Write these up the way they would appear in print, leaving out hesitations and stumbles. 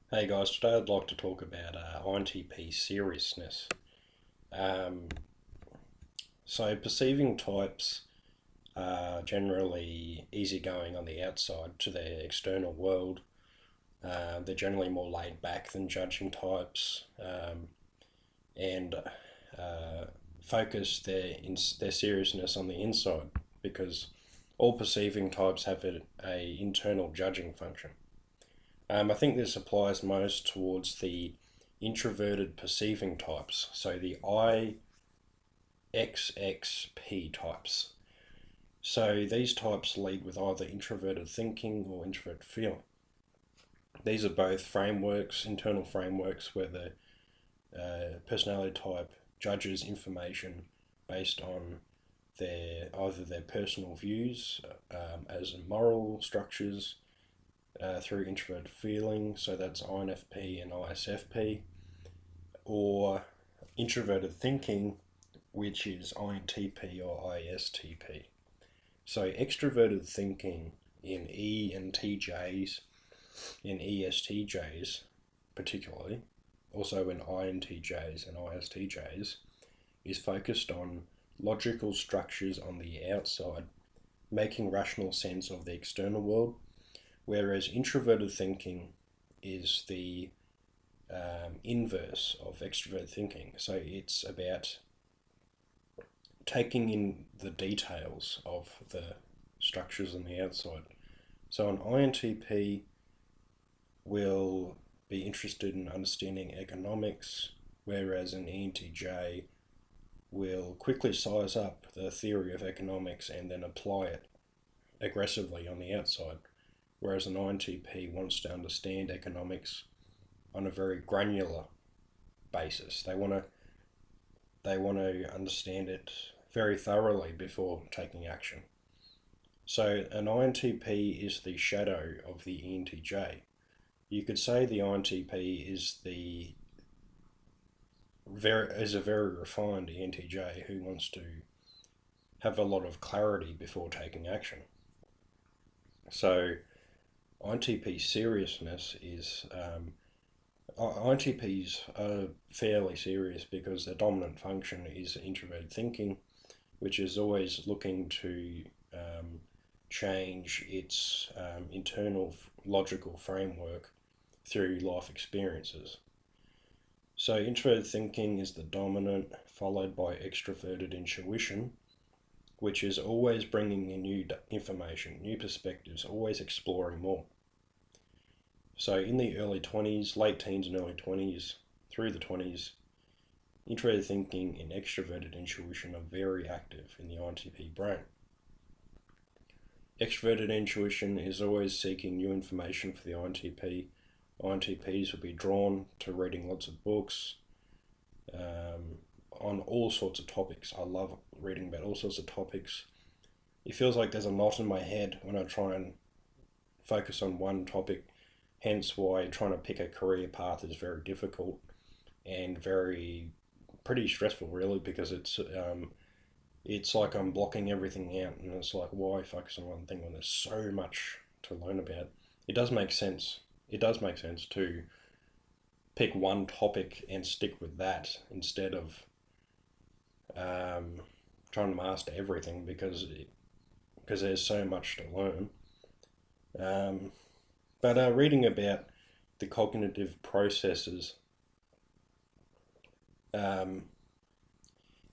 Hey guys, today I'd like to talk about INTP seriousness. Um, so perceiving types are generally easygoing on the outside to their external world. They're generally more laid back than judging types, and focus their seriousness on the inside because all perceiving types have a internal judging function. I think this applies most towards the introverted perceiving types, so the IXXP types. So these types lead with either introverted thinking or introverted feeling. These are both frameworks, internal frameworks, where the personality type judges information based on either their personal views as moral structures through introverted feeling, so that's INFP and ISFP, or introverted thinking, which is INTP or ISTP. So extroverted thinking in ENTJs, in ESTJs particularly, also in INTJs and ISTJs, is focused on logical structures on the outside, making rational sense of the external world, whereas introverted thinking is the inverse of extroverted thinking. So it's about taking in the details of the structures on the outside. So an INTP will be interested in understanding economics, whereas an ENTJ will quickly size up the theory of economics and then apply it aggressively on the outside, whereas an INTP wants to understand economics on a very granular basis. They want to understand it very thoroughly before taking action. So an INTP is the shadow of the ENTJ. You could say the INTP is a very refined ENTJ who wants to have a lot of clarity before taking action. So INTP seriousness is INTPs are fairly serious because their dominant function is introverted thinking, which is always looking to change its internal logical framework through life experiences. So introverted thinking is the dominant, followed by extroverted intuition, which is always bringing in new information, new perspectives, always exploring more. So in the early 20s, late teens and early 20s, through the 20s, introverted thinking and extroverted intuition are very active in the INTP brain. Extroverted intuition is always seeking new information for the INTP. INTPs will be drawn to reading lots of books on all sorts of topics. I love reading about all sorts of topics. It feels like there's a knot in my head when I try and focus on one topic, hence why trying to pick a career path is very difficult and pretty stressful really, because it's like I'm blocking everything out, and it's like, why focus on one thing when there's so much to learn about? It does make sense. It does make sense to pick one topic and stick with that instead of trying to master everything because there's so much to learn. But reading about the cognitive processes,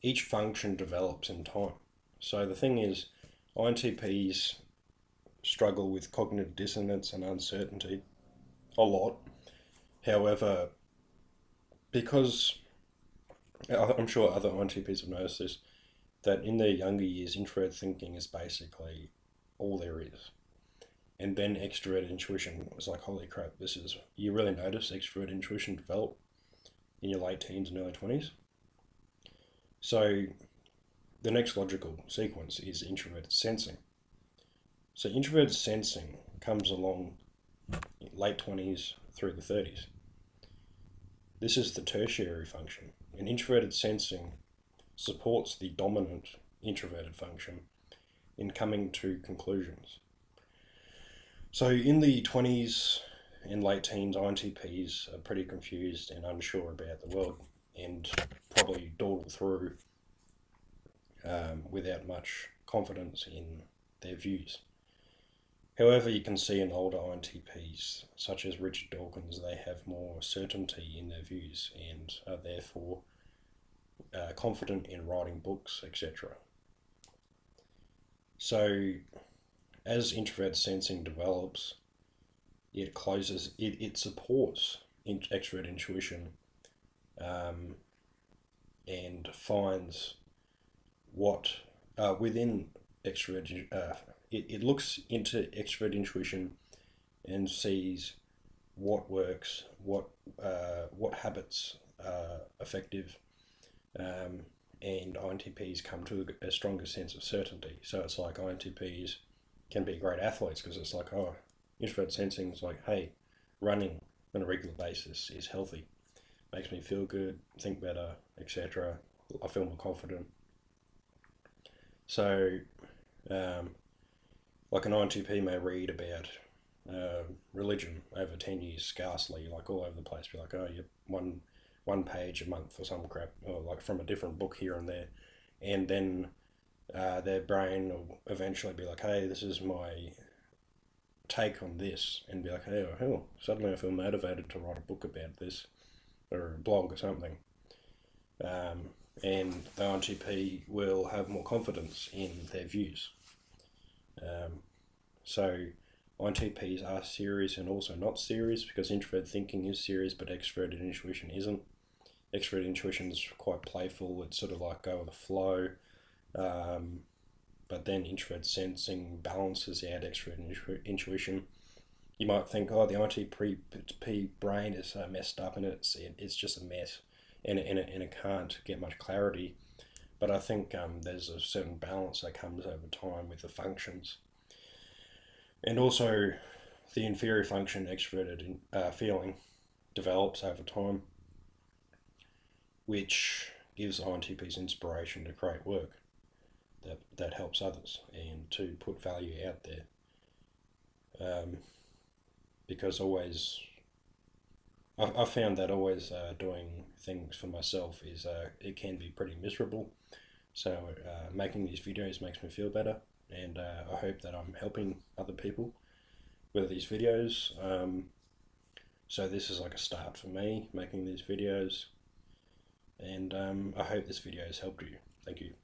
each function develops in time. So the thing is, INTPs struggle with cognitive dissonance and uncertainty a lot. However, because I'm sure other INTPs have noticed this, that in their younger years, introverted thinking is basically all there is. And then extroverted intuition was like, holy crap, you really notice extroverted intuition develop in your late teens and early 20s. So the next logical sequence is introverted sensing. So introverted sensing comes along late 20s through the 30s. This is the tertiary function, and introverted sensing supports the dominant introverted function in coming to conclusions. So in the 20s, in late teens, INTPs are pretty confused and unsure about the world, and probably dawdle through without much confidence in their views. However, you can see in older INTPs, such as Richard Dawkins, they have more certainty in their views and are therefore confident in writing books, etc. So, as introvert sensing develops, it supports extrovert intuition, and finds what within extrovert. It looks into extrovert intuition and sees what works, what habits are effective, and INTPs come to a stronger sense of certainty. So it's like INTPs can be great athletes because it's like, oh, introvert sensing is like, hey, running on a regular basis is healthy, makes me feel good, think better, etc. I feel more confident. So, like an INTP may read about religion over 10 years scarcely, like all over the place, be like, oh, you one page a month or some crap, or like from a different book here and there, and then their brain will eventually be like, hey, this is my take on this, and be like, hey, oh, suddenly I feel motivated to write a book about this, or a blog or something. And the INTP will have more confidence in their views. So INTPs are serious and also not serious, because introvert thinking is serious, but extroverted intuition isn't. Extroverted intuition is quite playful. It's sort of like go with the flow. But then introvert sensing balances out extrovert intuition. You might think, oh, the INTP brain is messed up and it's just a mess, and it can't get much clarity. But I think there's a certain balance that comes over time with the functions. And also, the inferior function extroverted feeling develops over time, which gives INTPs inspiration to create work that helps others and to put value out there. Because I found that always doing things for myself it can be pretty miserable. So making these videos makes me feel better, and I hope that I'm helping other people with these videos. So this is like a start for me making these videos, and I hope this video has helped you. Thank you.